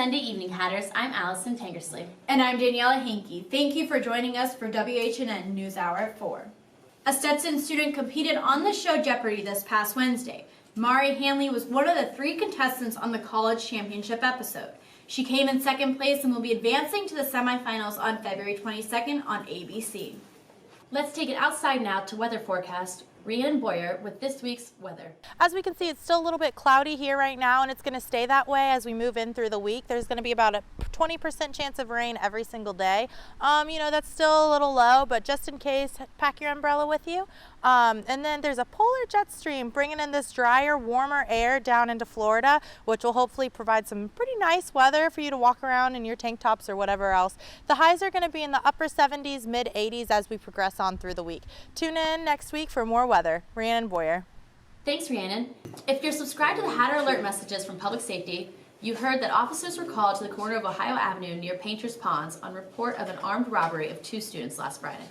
Sunday evening, Hatters. I'm Allison Tankersley. And I'm Daniela Hankey. Thank you for joining us for WHNN News Hour at 4. A Stetson student competed on the show Jeopardy this past Wednesday. Mari Hanley was one of the 3 contestants on the college championship episode. She came in second place and will be advancing to the semifinals on February 22nd on ABC. Let's take it outside now to weather forecast. Rhiannon Boyer with this week's weather. As we can see, it's still a little bit cloudy here right now, and it's going to stay that way as we move in through the week. There's going to be about a 20% chance of rain every single day. That's still a little low, but just in case, pack your umbrella with you. And then there's a polar jet stream bringing in this drier, warmer air down into Florida, which will hopefully provide some pretty nice weather for you to walk around in your tank tops or whatever else. The highs are going to be in the upper 70s, mid 80s as we progress on through the week. Tune in next week for more weather. Rhiannon Boyer. Thanks, Rhiannon. If you're subscribed to the Hatter Alert messages from Public Safety, you heard that officers were called to the corner of Ohio Avenue near Painters Ponds on report of an armed robbery of 2 students last Friday.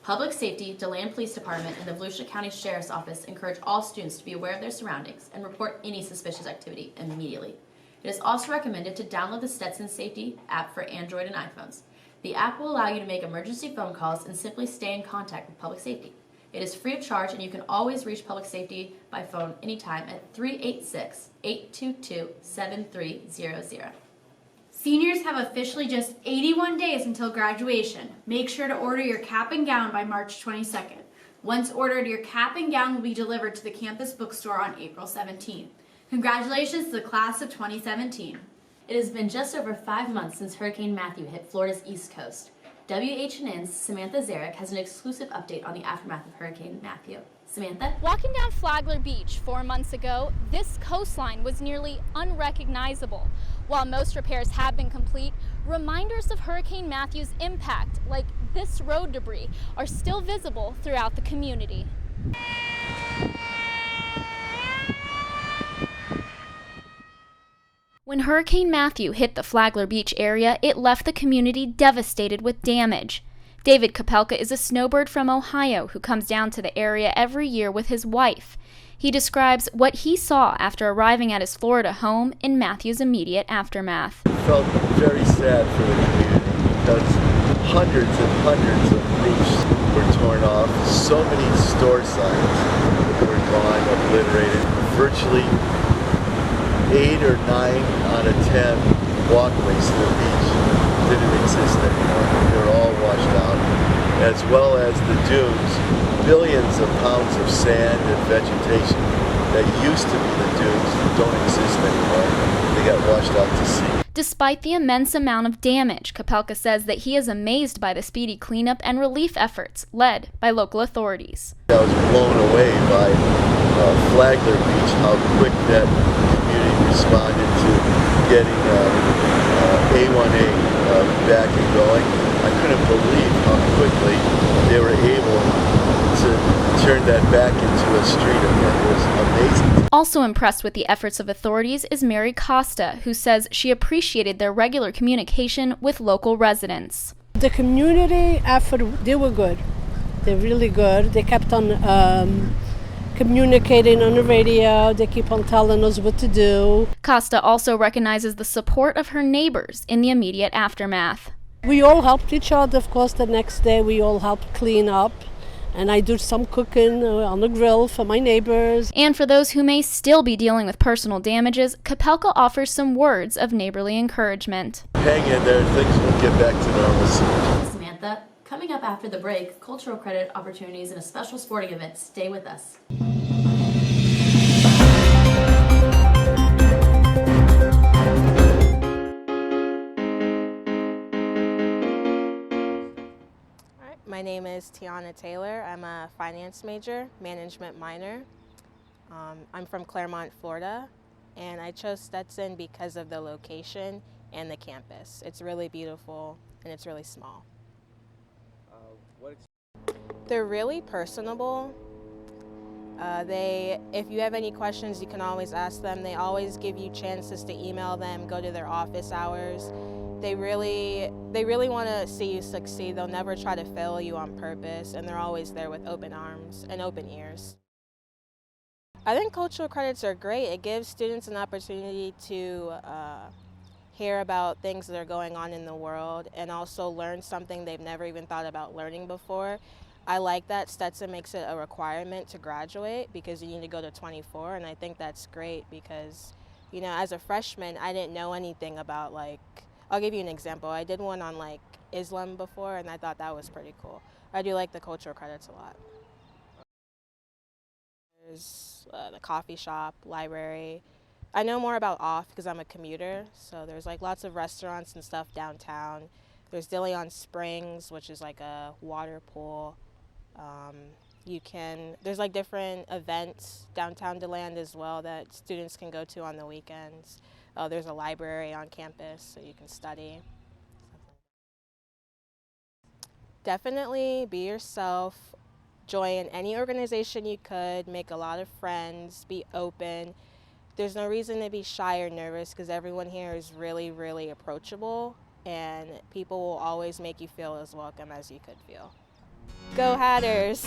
Public Safety, DeLand Police Department, and the Volusia County Sheriff's Office encourage all students to be aware of their surroundings and report any suspicious activity immediately. It is also recommended to download the Stetson Safety app for Android and iPhones. The app will allow you to make emergency phone calls and simply stay in contact with Public Safety. It is free of charge, and you can always reach Public Safety by phone anytime at 386-822-7300. Seniors have officially just 81 days until graduation. Make sure to order your cap and gown by March 22nd. Once ordered, your cap and gown will be delivered to the campus bookstore on April 17th. Congratulations to the class of 2017. It has been just over 5 months since Hurricane Matthew hit Florida's East Coast. WHNN's Samantha Zarek has an exclusive update on the aftermath of Hurricane Matthew. Samantha? Walking down Flagler Beach 4 months ago, this coastline was nearly unrecognizable. While most repairs have been complete, reminders of Hurricane Matthew's impact, like this road debris, are still visible throughout the community. When Hurricane Matthew hit the Flagler Beach area, it left the community devastated with damage. David Kopelka is a snowbird from Ohio who comes down to the area every year with his wife. He describes what he saw after arriving at his Florida home in Matthew's immediate aftermath. I felt very sad for the community because hundreds and hundreds of roofs were torn off. So many store signs were gone, obliterated. Virtually 8 or 9 out of 10 walkways to the beach didn't exist anymore. They were all washed out, as well as the dunes. Billions of pounds of sand and vegetation that used to be the dunes don't exist anymore. They got washed out to sea. Despite the immense amount of damage, Kopelka says that he is amazed by the speedy cleanup and relief efforts led by local authorities. I was blown away by Flagler Beach, how quick that community responded to getting A1A back and going. I couldn't believe how quickly they were able to turn that back into a street again. It was amazing. Also impressed with the efforts of authorities is Mary Costa, who says she appreciated their regular communication with local residents. The community effort, they were good. They're really good. They kept on communicating on the radio. They keep on telling us what to do. Costa also recognizes the support of her neighbors in the immediate aftermath. We all helped each other. Of course, the next day we all helped clean up. And I do some cooking on the grill for my neighbors. And for those who may still be dealing with personal damages, Kopelka offers some words of neighborly encouragement. Hang in there, things will get back to normal soon. Samantha, coming up after the break, cultural credit opportunities and a special sporting event. Stay with us. My name is Tiana Taylor. I'm a finance major, management minor. I'm from Claremont, Florida, and I chose Stetson because of the location and the campus. It's really beautiful and it's really small. They're really personable. If you have any questions, you can always ask them. They always give you chances to email them, go to their office hours. They really want to see you succeed. They'll never try to fail you on purpose, and they're always there with open arms and open ears. I think cultural credits are great. It gives students an opportunity to hear about things that are going on in the world, and also learn something they've never even thought about learning before. I like that Stetson makes it a requirement to graduate because you need to go to 24, and I think that's great because, you know, as a freshman, I didn't know anything about, like, I'll give you an example. I did one on, like, Islam before, and I thought that was pretty cool. I do like the cultural credits a lot. There's the coffee shop, library. I know more about off because I'm a commuter, so there's like lots of restaurants and stuff downtown. There's DeLeon Springs, which is like a water pool. There's like different events downtown DeLand as well that students can go to on the weekends. There's a library on campus so you can study. Definitely be yourself. Join any organization you could, make a lot of friends, be open. There's no reason to be shy or nervous because everyone here is really, really approachable, and people will always make you feel as welcome as you could feel. Go Hatters!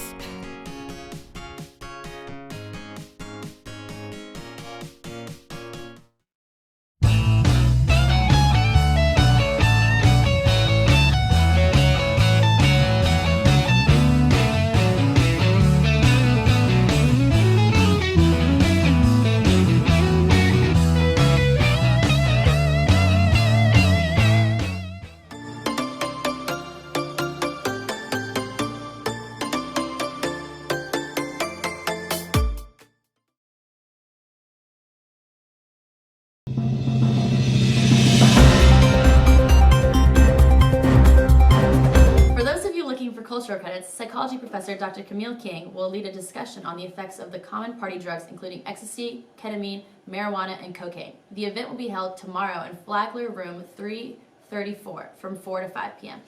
Cultural credits, psychology professor Dr. Camille King will lead a discussion on the effects of the common party drugs including ecstasy, ketamine, marijuana, and cocaine. The event will be held tomorrow in Flagler Room 334 from 4 to 5 p.m.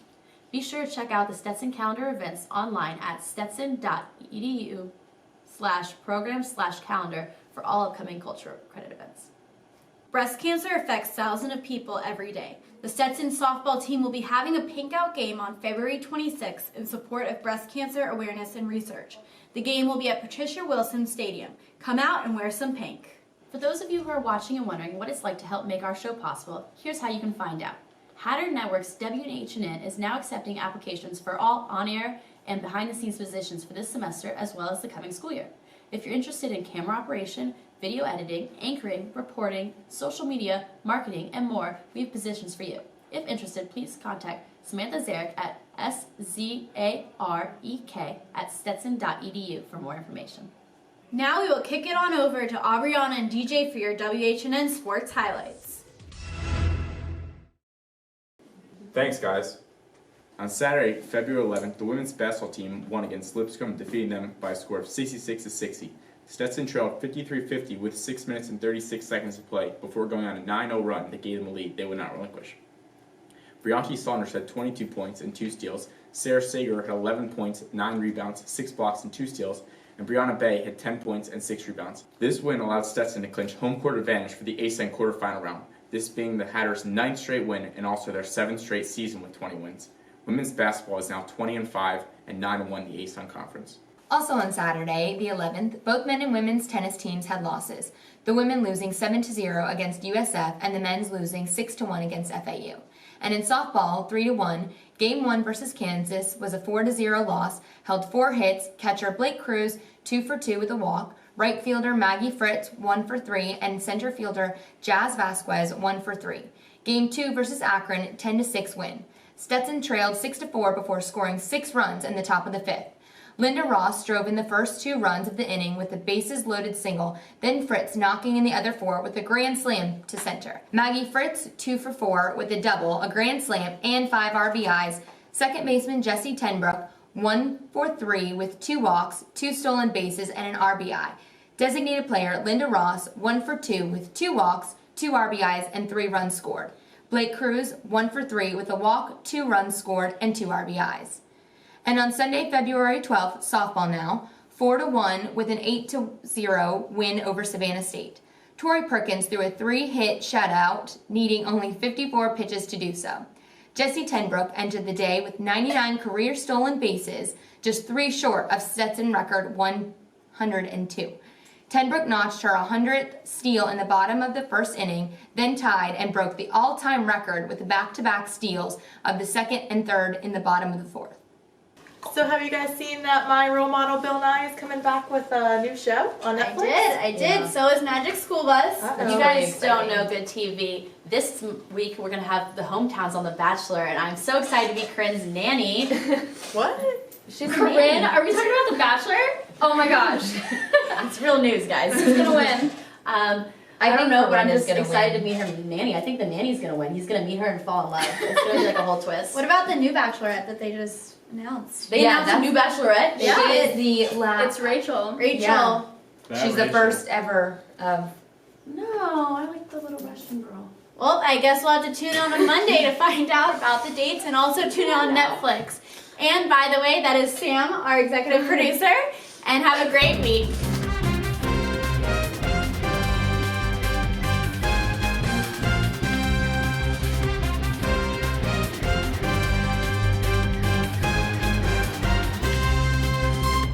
Be sure to check out the Stetson calendar events online at stetson.edu/program/calendar for all upcoming cultural credit events. Breast cancer affects thousands of people every day. The Stetson softball team will be having a pink out game on February 26th in support of breast cancer awareness and research. The game will be at Patricia Wilson Stadium. Come out and wear some pink. For those of you who are watching and wondering what it's like to help make our show possible, here's how you can find out. Hatter Network's WHNN is now accepting applications for all on-air and behind-the-scenes positions for this semester as well as the coming school year. If you're interested in camera operation, video editing, anchoring, reporting, social media, marketing, and more, we have positions for you. If interested, please contact Samantha Zarek at SZAREK@stetson.edu for more information. Now we will kick it on over to Aubriana and DJ for your WHNN sports highlights. Thanks, guys. On Saturday, February 11th, the women's basketball team won against Lipscomb, defeating them by a score of 66-60. Stetson trailed 53-50 with 6 minutes and 36 seconds to play before going on a 9-0 run that gave them a lead they would not relinquish. Brianki Saunders had 22 points and 2 steals, Sarah Sager had 11 points, 9 rebounds, 6 blocks, and 2 steals, and Brianna Bay had 10 points and 6 rebounds. This win allowed Stetson to clinch home court advantage for the ASUN quarterfinal round, this being the Hatters' 9th straight win and also their 7th straight season with 20 wins. Women's basketball is now 20-5 and 9-1 in the ASUN conference. Also on Saturday, the 11th, both men and women's tennis teams had losses, the women losing 7-0 against USF and the men's losing 6-1 against FAU. And in softball, 3-1, Game 1 versus Kansas was a 4-0 loss, held 4 hits, catcher Blake Cruz 2 for 2 with a walk, right fielder Maggie Fritz 1 for 3, and center fielder Jazz Vasquez 1 for 3. Game 2 versus Akron, 10-6 win. Stetson trailed 6-4 before scoring 6 runs in the top of the 5th. Linda Ross drove in the first 2 runs of the inning with a bases-loaded single, then Fritz knocking in the other 4 with a grand slam to center. Maggie Fritz 2 for 4 with a double, a grand slam, and 5 RBIs. Second baseman Jesse Tenbrook 1 for 3 with 2 walks, 2 stolen bases, and an RBI. Designated player Linda Ross 1 for 2 with 2 walks, 2 RBIs, and 3 runs scored. Blake Cruz 1 for 3 with a walk, 2 runs scored, and 2 RBIs. And on Sunday, February 12th, softball now, 4-1 with an 8-0 win over Savannah State. Tori Perkins threw a 3-hit shutout, needing only 54 pitches to do so. Jesse Tenbrook entered the day with 99 career stolen bases, just 3 short of Stetson record 102. Tenbrook notched her 100th steal in the bottom of the first inning, then tied and broke the all-time record with the back-to-back steals of the second and third in the bottom of the fourth. So have you guys seen that my role model Bill Nye is coming back with a new show on Netflix? I did. Yeah. So is Magic School Bus. If you guys don't know good TV, this week we're going to have the hometowns on The Bachelor, and I'm so excited to be Corinne's nanny. What? She's Corinne, are we talking about The Bachelor? Oh my gosh. It's real news, guys. Who's gonna win? I think don't know, but I'm Corinne is just gonna excited win. to meet her nanny. I think the nanny's gonna win. He's gonna meet her and fall in love. It's gonna be like a whole twist. What about the new Bachelorette that they just announced? They announced a new Bachelorette. Yeah. She is the last. It's Rachel. Rachel. Yeah. She's the first ever of. No, I like the little Russian girl. Well, I guess we'll have to tune in on Monday to find out about the dates and also tune in on Netflix. And by the way, that is Sam, our executive producer, and have a great week.